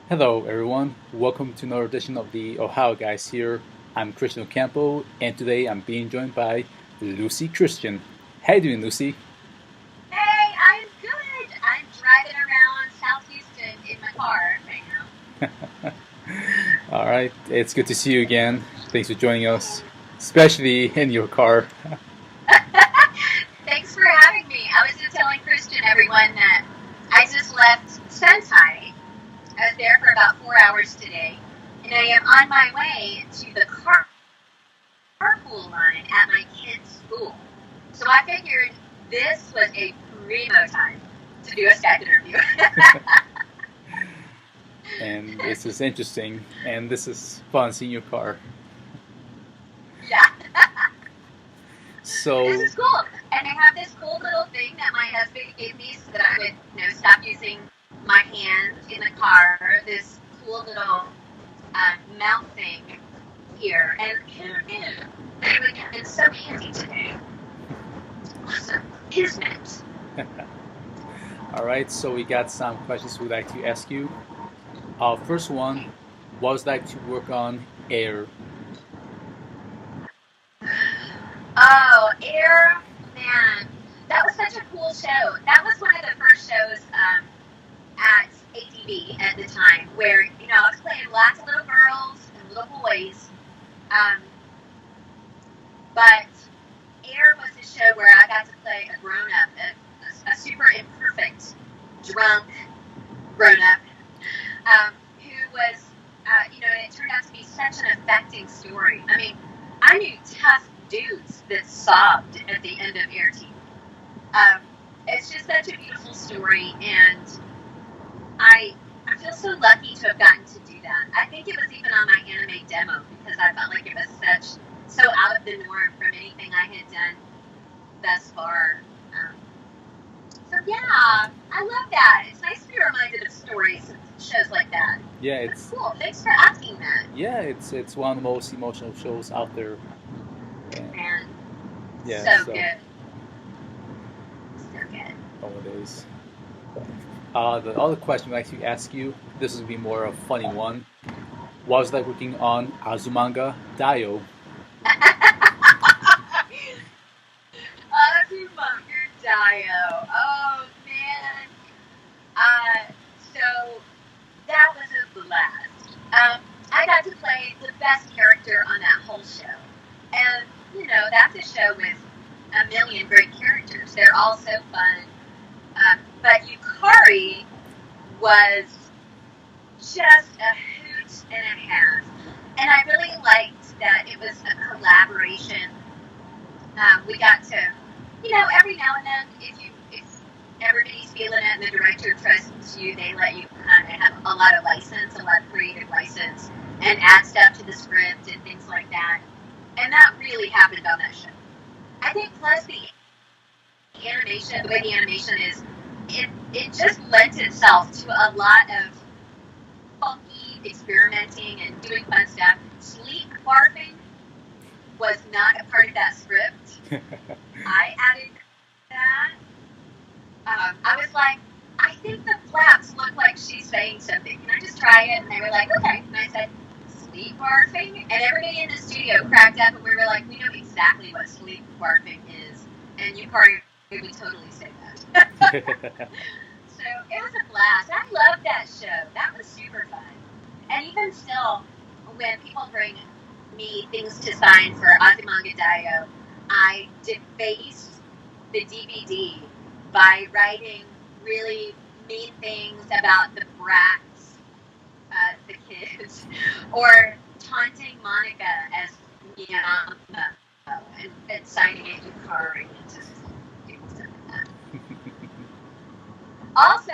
Hello, everyone. Welcome to another edition of the Ohio Guys here. I'm Christian Ocampo, and today I'm being joined by Luci Christian. How you doing, Lucy? Hey, I'm good. I'm driving around South Houston in my car right now. All right, it's good to see you again. Thanks for joining us, especially in your car. Thanks for having me. I was just telling Christian everyone that I just left Sunside. I was there for about 4 hours today, and I am on my way to the carpool line at my kid's school. So I figured this was a primo time to do a Skype interview. And this is interesting, and this is fun seeing your car. Yeah. This So, is cool. And I have this cool little thing that my husband gave me so that I would, stop using my hands in the car. This cool little mount thing here. And who knew it would come in so handy today? Awesome. Kismet. all right, so we got some questions we'd like to ask you. First one, what was it like to work on Air? Oh, Air, man. That was such a cool show. That was one of the first shows at ATV at the time where, I was playing lots of little girls and little boys. Um, but Air was a show where I got to play a grown up, a super imperfect, drunk grown up, who was, and it turned out to be such an affecting story. I mean, I knew tough dudes that sobbed at the end of Air Team. It's just such a beautiful story, and I I feel so lucky to have gotten to do that. I think it was even on my anime demo because I felt like it was so out of the norm from anything I had done thus far. Um, so yeah, I love that. It's nice to be reminded of stories and shows like that. Yeah, That's it's cool. Thanks for asking that. yeah, it's one of the most emotional shows out there, and And yeah, so so good, so good. nowadays. The other question I'd like to ask you, this is gonna be more a funny one. Was like working on Azumanga Daioh. Azumanga Dio. Oh man. Uh, so that was a blast. I got to play the best character on that whole show. And, that's a show with a million great characters. They're all so fun. But Yukari was just a hoot and a half. And I really liked that it was a collaboration. We got to, every now and then, if everybody's feeling it and the director trusts you, they let you kind of have a lot of license, a lot of creative license, and add stuff to the script and things like that. And that really happened on that show. I think plus the animation, the way the animation is, it just lends itself to a lot of funky experimenting and doing fun stuff. Sleep barfing was not a part of that script. I added that. I was like, I think the flaps look like she's saying something. Can I just try it? And they were like, okay. And I said, sleep barfing? And everybody in the studio cracked up and we were like, we know exactly what sleep barfing is. And you probably would totally say that. So it was a blast. I loved that show. That was super fun. And even still, when people bring me things to sign for Azumanga Daioh, I deface the DVD by writing really mean things about the brats, the kids, or taunting Monica as Miyama and signing it Yukari and just doing stuff like that. Also,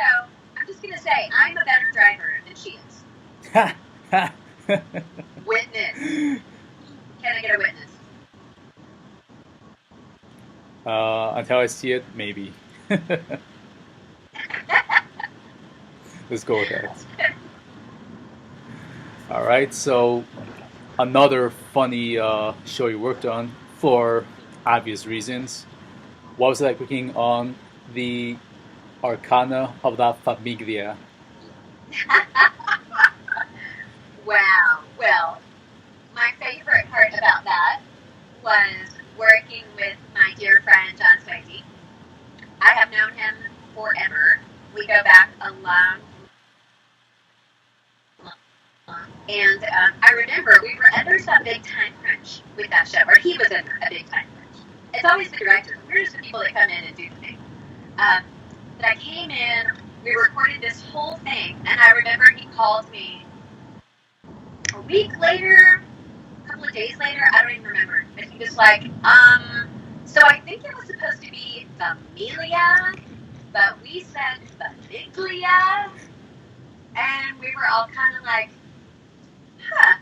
I'm just gonna say I'm a better driver than she is. Witness. Can I get a witness? Until I see it, maybe. Let's go with that. All right. So another funny show you worked on for obvious reasons. What was it like working on the Arcana of la Famiglia? Wow. Well, my favorite part about that was working with my dear friend John Swayze. I have known him forever. We go back a long, and I remember we were under some big time crunch with that show, or he was under a big time crunch. It's always the director. We're just the people that come in and do the thing. But I came in, we recorded this whole thing, and I remember he called me a week later, a couple of days later, I don't even remember. But he was like, so I think it was supposed to be Familia, but we said Famiglia, and we were all kind of like, huh.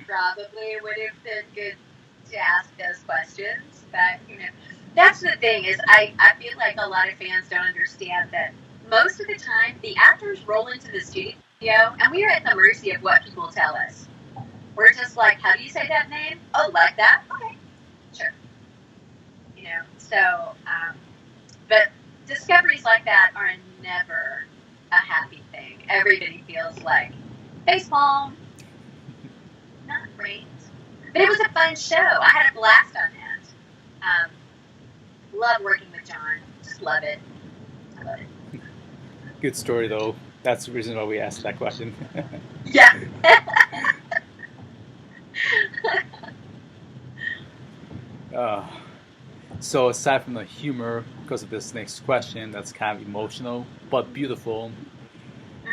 Probably would have been good to ask those questions, but that's the thing is I feel like a lot of fans don't understand that most of the time the actors roll into the studio and we are at the mercy of what people tell us. We're just like, how do you say that name? Oh, like that? Okay, sure. So but discoveries like that are never a happy thing. Everybody feels like baseball, not great. But it was a fun show. I had a blast on that. Love working with John. Just love it. I love it. Good story, though. That's the reason why we asked that question. Yeah. So aside from the humor, because of this next question, that's kind of emotional but beautiful.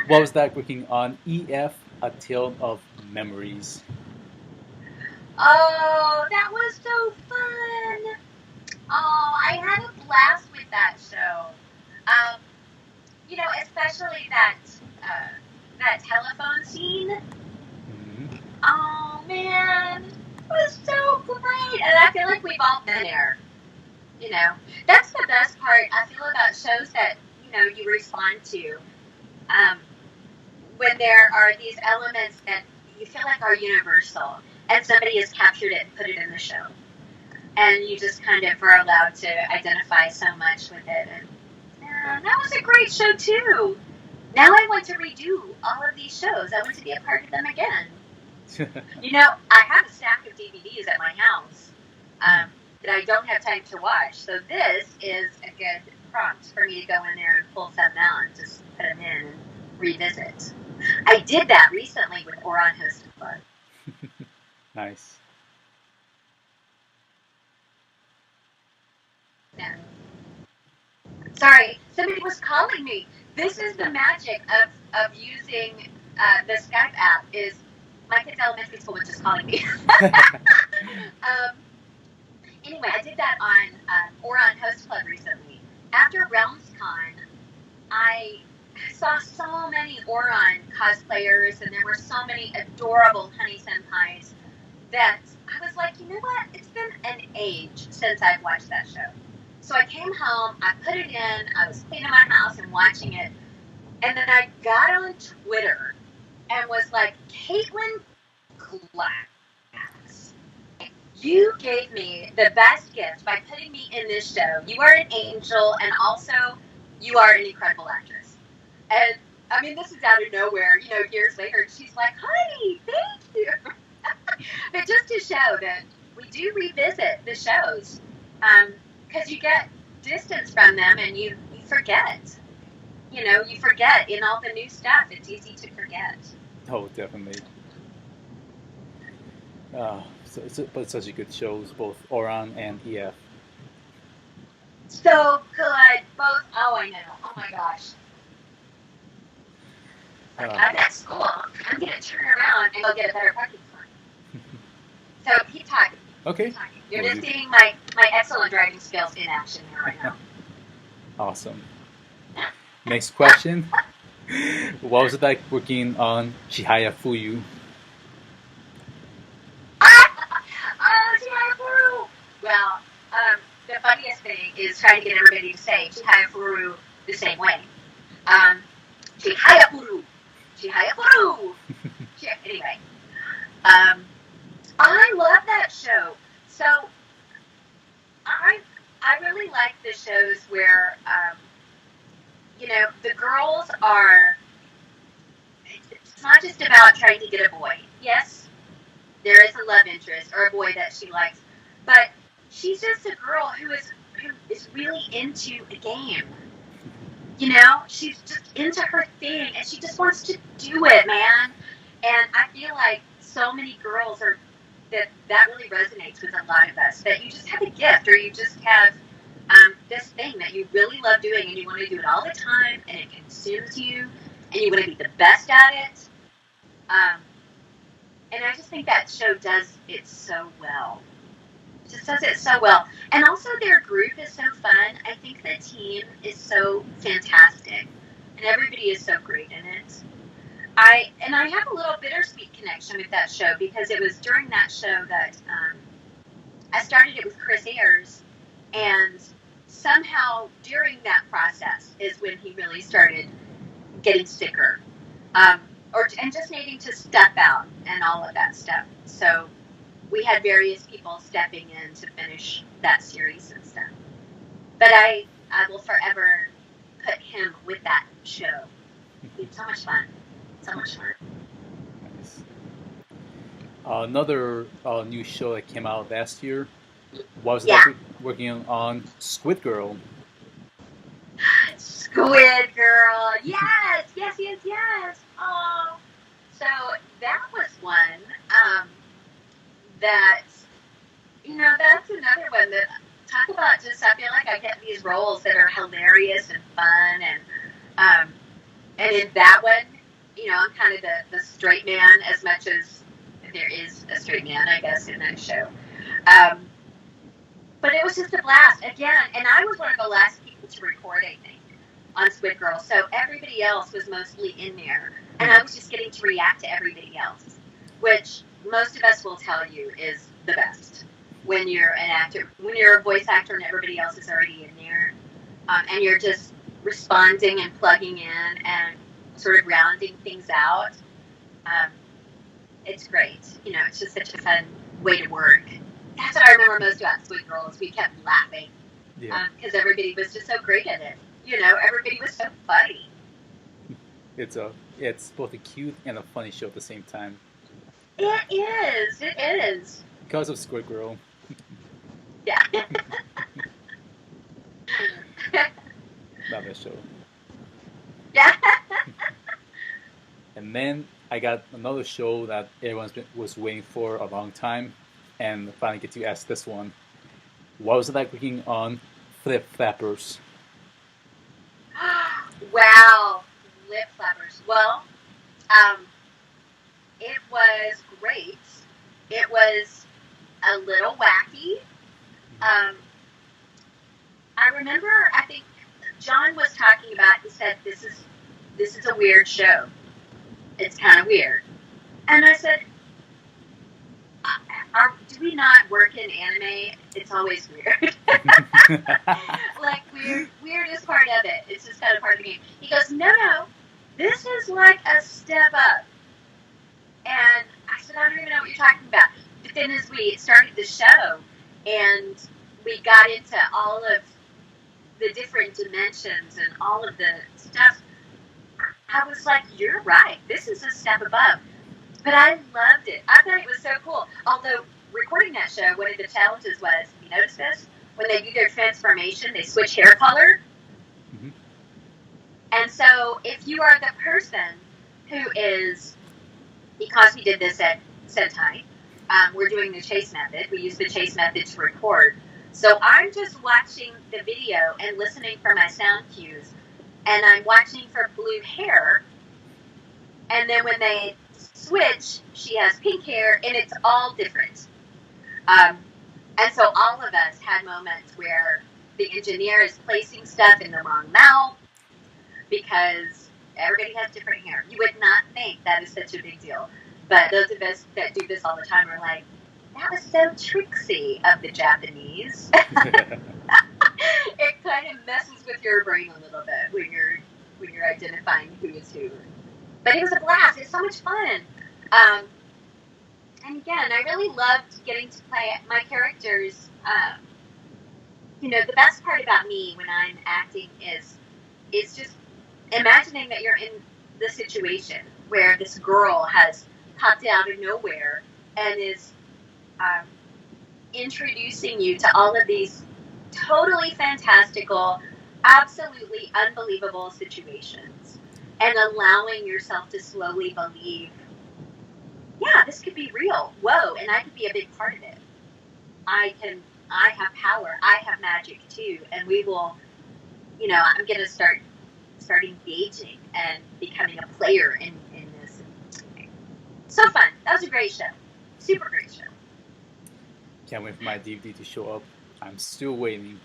What was that working on EF, A Tale of Memories? Oh, that was so fun. Oh, I had a blast with that show. Especially that telephone scene. Mm-hmm. Oh man, it was so great, and I feel like we've all been there. That's the best part I feel about shows that you respond to. When there are these elements that you feel like are universal, and somebody has captured it and put it in the show, and you just kind of are allowed to identify so much with it. And that was a great show too. Now I want to redo all of these shows. I want to be a part of them again. I have a stack of DVDs at my house that I don't have time to watch. So this is a good prompt for me to go in there and pull some out and just put them in and revisit. I did that recently with Oron Host Club. Nice. Yeah. Sorry, somebody was calling me. This is the magic of using the Skype app. Is my kid's elementary school was just calling me. Anyway, I did that on Oron Host Club recently. After RealmsCon, I saw so many Oron cosplayers, and there were so many adorable honey senpais that I was like, you know what? It's been an age since I've watched that show. So I came home, I put it in, I was cleaning my house and watching it, and then I got on Twitter and was like, Caitlin Glass, you gave me the best gift by putting me in this show. You are an angel, and also you are an incredible actress. And I mean, this is out of nowhere, years later, she's like, honey, thank you. But just to show that we do revisit the shows, because you get distance from them and you forget. You forget in all the new stuff. It's easy to forget. Oh, definitely. But such a good shows, both Oron and EF. So good. Both. Oh, I know. Oh my gosh. I'm at school. I'm going to turn around and go get a better parking spot. So keep talking. Okay. Keep talking. You're just seeing my excellent driving skills in action here right now. Awesome. Next question. What was it like working on Chihaya Fuyu? Chihaya Furu! Well, the funniest thing is trying to get everybody to say Chihaya Furu the same way. Chihaya Furu! Chihaya Furu! Anyway. I love that show. So, I really like the shows where, the girls are it's not just about trying to get a boy. Yes, there is a love interest or a boy that she likes, but she's just a girl who is really into a game. You know, she's just into her thing, and she just wants to do it, man. And I feel like so many girls are that really resonates with a lot of us. That you just have a gift, or you just have this thing that you really love doing, and you want to do it all the time, and it consumes you, and you want to be the best at it. And I just think that show does it so well. It just does it so well. And also their group is so fun. I think the team is so fantastic. And everybody is so great in it. I have a little bittersweet connection with that show because it was during that show that I started it with Chris Ayers, and somehow during that process is when he really started getting sicker, and just needing to step out and all of that stuff. So we had various people stepping in to finish that series and stuff. But I will forever put him with that show. It's so much fun. So much fun. Nice. Another new show that came out last year. Was Yeah. that working on Squid Girl? Squid Girl. Yes, yes, yes, yes. Oh, so that was one that, that's another one that, talk about just, I feel like I get these roles that are hilarious and fun, and in that one, I'm kind of the straight man, as much as there is a straight man, I guess, in that show. But it was just a blast, again, and I was one of the last people to record, I think, on Squid Girl, so everybody else was mostly in there, and I was just getting to react to everybody else, which most of us will tell you is the best when you're an actor, when you're a voice actor and everybody else is already in there, and you're just responding and plugging in and sort of rounding things out. It's great. It's just such a fun way to work. That's what I remember most about Squid Girl is we kept laughing because everybody was just so great at it. Everybody was so funny. It's both a cute and a funny show at the same time. It is. It is. Because of Squid Girl. Yeah. Love that show. Yeah. And then I got another show that everyone was waiting for a long time, and finally get to ask this one. What was it like working on Flip Flappers? Wow, Flip Flappers. Well, it was great. It was a little wacky. I remember, I think John was talking about, he said, this is a weird show. It's kind of weird. And I said, do we not work in anime? It's always weird. Like, weird is part of it. It's just kind of part of the game. He goes, no, this is like a step up. And I said, I don't even know what you're talking about. But then as we started the show, and we got into all of the different dimensions and all of the stuff, I was like, you're right. This is a step above. But I loved it. I thought it was so cool. Although recording that show, one of the challenges was, you notice this? When they do their transformation, they switch hair color. Mm-hmm. And so if you are the person who is, because we did this at Sentai, we're doing the chase method. We use the chase method to record. So I'm just watching the video and listening for my sound cues. And I'm watching for blue hair. And then when they switch, she has pink hair, and it's all different. And so all of us had moments where the engineer is placing stuff in the wrong mouth because everybody has different hair. You would not think that is such a big deal. But those of us that do this all the time are like, that was so tricksy of the Japanese. It kind of messes with your brain a little bit when you're identifying who is who. But it was a blast. It's so much fun. And again, I really loved getting to play my characters. The best part about me when I'm acting is just imagining that you're in the situation where this girl has popped out of nowhere and is um, introducing you to all of these totally fantastical, absolutely unbelievable situations, and allowing yourself to slowly believe, yeah, this could be real. Whoa, and I could be a big part of it. I have power. I have magic too, and we will. I'm going to start engaging and becoming a player in this. So fun. That was a great show. Super great show. Can't wait for my DVD to show up. I'm still waiting.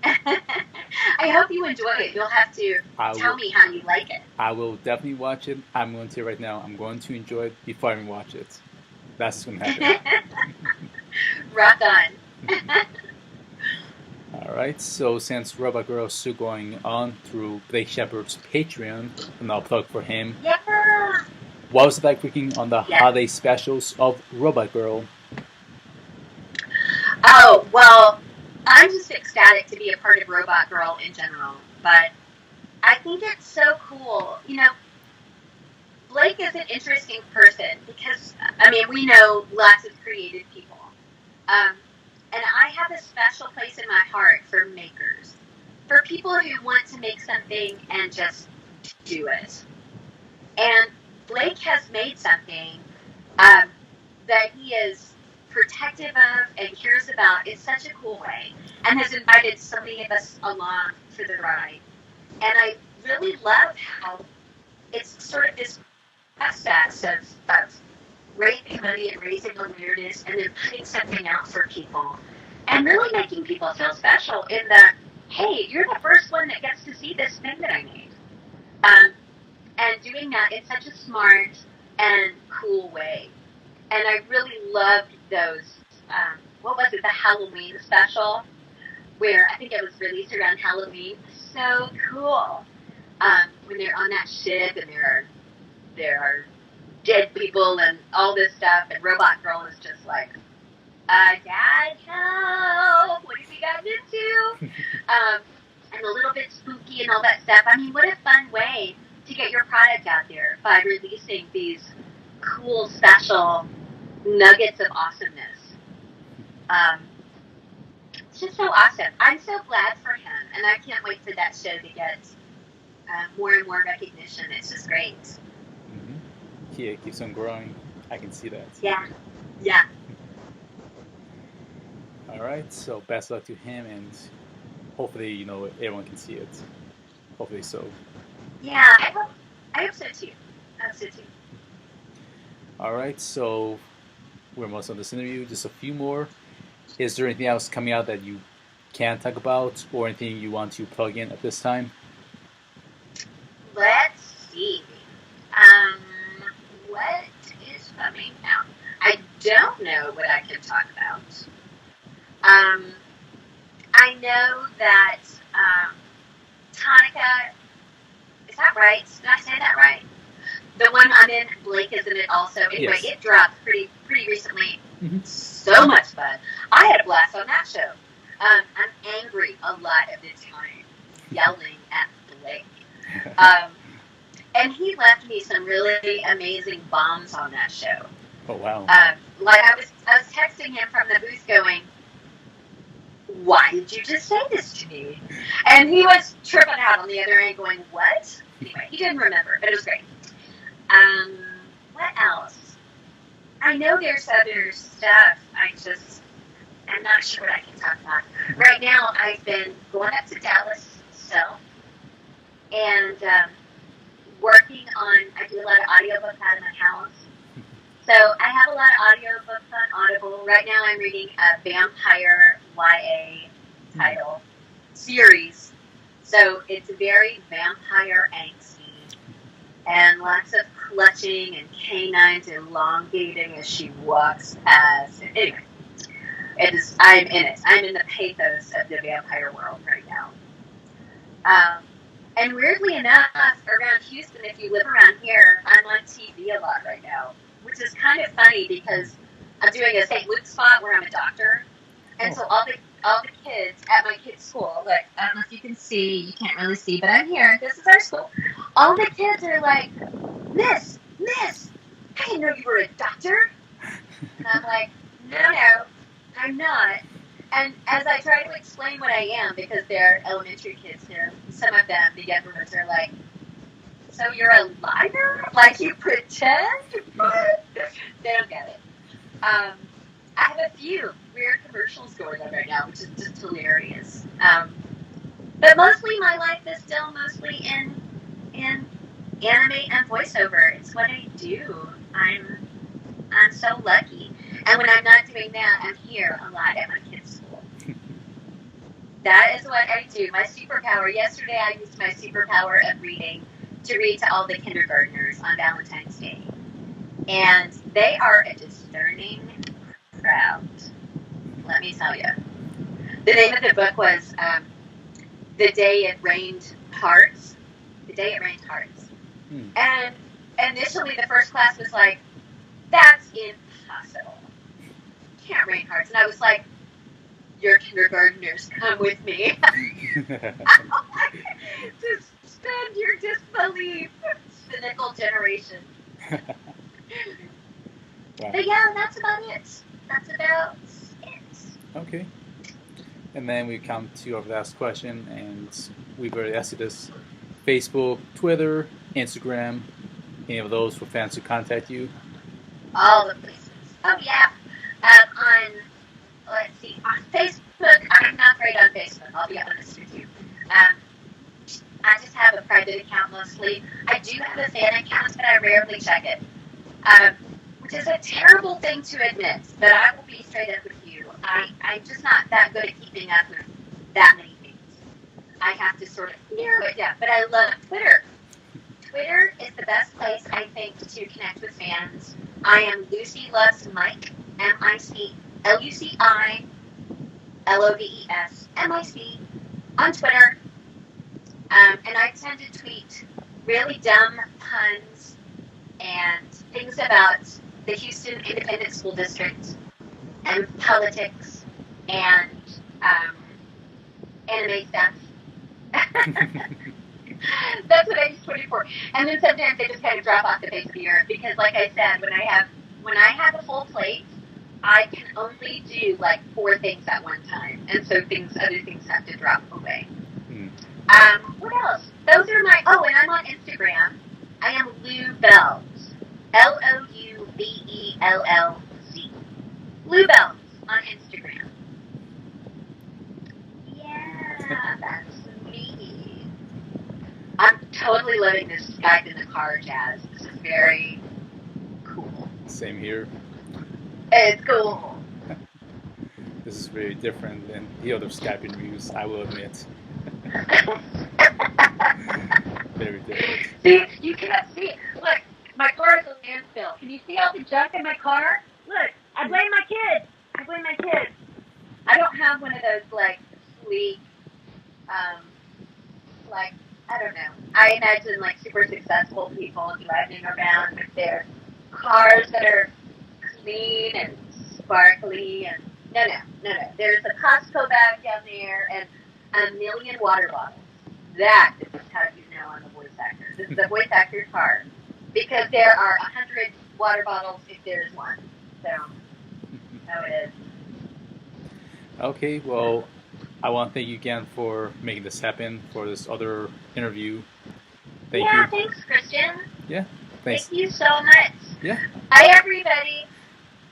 I hope you enjoy it. You'll have to tell me how you like it. I will definitely watch it. I'm going to right now. I'm going to enjoy it before I even watch it. That's going to happen. Rock on. All right. So since Robot Girl is still going on through Blake Shepard's Patreon, and I'll plug for him. Yeah. What was it like working on the holiday specials of Robot Girl? Oh, well, I'm just ecstatic to be a part of Robot Girl in general, but I think it's so cool. Blake is an interesting person because, we know lots of creative people. And I have a special place in my heart for makers, for people who want to make something and just do it. And Blake has made something that he is protective of and cares about in such a cool way, and has invited so many of us along for the ride. And I really love how it's sort of this process of raising money and raising awareness and then putting something out for people and really making people feel special in the, hey, you're the first one that gets to see this thing that I made. And doing that in such a smart and cool way. And I really loved those, what was it, the Halloween special, where I think it was released around Halloween. So cool. When they're on that ship and there are dead people and all this stuff, and Robot Girl is just like, Dad, help! What have we gotten into? And a little bit spooky and all that stuff. What a fun way to get your product out there by releasing these cool, special nuggets of awesomeness. It's just so awesome. I'm so glad for him, and I can't wait for that show to get more and more recognition. It's just great. Mm-hmm. Yeah, it keeps on growing. I can see that. Yeah. All right, so best luck to him, and hopefully, everyone can see it. Hopefully so. Yeah, I hope so too. All right, so we're almost on this interview. Just a few more. Is there anything else coming out that you can't talk about, or anything you want to plug in at this time? Let's see. What is coming out? I don't know what I can talk about. I know that Tonica, is that right? Did I say that right? The one I'm in, Blake is in it also. Anyway, yes. It dropped pretty recently. Mm-hmm. So much fun. I had a blast on that show. I'm angry a lot of the time, yelling at Blake. And he left me some really amazing bombs on that show. Oh, wow. I was texting him from the booth going, why did you just say this to me? And he was tripping out on the other end going, what? Anyway, he didn't remember, but it was great. What else? I know there's other stuff. I'm not sure what I can talk about. Right now, I've been going up to Dallas myself and working on, I do a lot of audiobooks out of my house. So I have a lot of audiobooks on Audible. Right now I'm reading a vampire YA title series. So it's very vampire angsty and lots of clutching and canines elongating as she walks past. Anyway, I'm in it. I'm in the pathos of the vampire world right now. And weirdly enough, around Houston, if you live around here, I'm on TV a lot right now, which is kind of funny because I'm doing a St. Luke's spot where I'm a doctor, and so all the kids at my kids' school, like, I don't know if you can see, you can't really see, but I'm here, this is our school. All the kids are like, Miss, Miss, I didn't know you were a doctor. And I'm like, no, I'm not. And as I try to explain what I am, because they're elementary kids here, some of them, the younger ones, are like, so you're a liar? Like you pretend? What? They don't get it. I have a few weird commercials going on right now, which is just hilarious. But mostly my life is still mostly in anime and voiceover. It's what I do. I'm so lucky. And when I'm not doing that, I'm here a lot at my kids' school. That is what I do. My superpower. Yesterday I used my superpower of reading to read to all the kindergartners on Valentine's Day. And they are a discerning crowd. Let me tell you. The name of the book was The Day It Rained Hearts. The Day It Rained Hearts. And initially the first class was like, that's impossible. Can't rain hearts. And I was like, your kindergartners, come with me. Suspend your disbelief. Cynical generation. Wow. But yeah, that's about it. That's about it. Okay. And then we come to our last question, and we've already asked you this. Facebook, Twitter, Instagram, any of those for fans to contact you? All the places. Oh yeah. Let's see, on Facebook, I'm not great on Facebook, I'll be honest with you. I just have a private account mostly. I do have a fan account, but I rarely check it. Which is a terrible thing to admit, but I will be straight up with you. I'm just not that good at keeping up with that many things. I have to sort of narrow it down, but I love Twitter. Twitter is the best place, I think, to connect with fans. I am Luci Loves Mike, MIC, LUCI, LOVES, MIC, on Twitter. And I tend to tweet really dumb puns and things about the Houston Independent School District and politics and anime stuff. That's what I use Twitter for. And then sometimes they just kind of drop off the face of the earth because, like I said, when I have a full plate, I can only do like 4 things at one time, and so other things have to drop away. What else? Those are my. Oh, and I'm on Instagram. I am Lou Bells, LOUBELLZ. Lou Bells on Instagram. Yeah, that's me. I'm totally loving this Skype in the car jazz. This is very cool. Same here. It's cool. This is very different than the other Skype interviews, I will admit. Very different. See, you can't see. Look, my car is a landfill. Can you see all the junk in my car? Look, I blame my kids. I don't have one of those like sleek, like I don't know. I imagine like super successful people driving around with their cars that are clean and sparkly and no. There's a Costco bag down there and a million water bottles. That is how you know I'm a voice actor. This is a voice actor car because there are 100 water bottles if there's one. So, how it is. Okay, well, I want to thank you again for making this happen for this other interview. Thank you. Thanks, Christian. Yeah, thanks. Thank you so much. Yeah. Bye, everybody.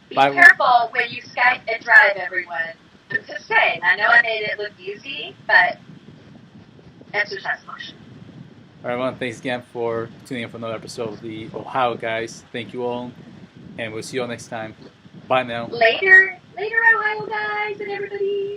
Be Bye. careful when you Skype and drive, everyone. I'm just saying. I know I made it look easy, but exercise caution. All right, everyone, thanks again for tuning in for another episode of the Ohio Guys. Thank you all, and we'll see you all next time. Bye now. Later, Ohio guys and everybody.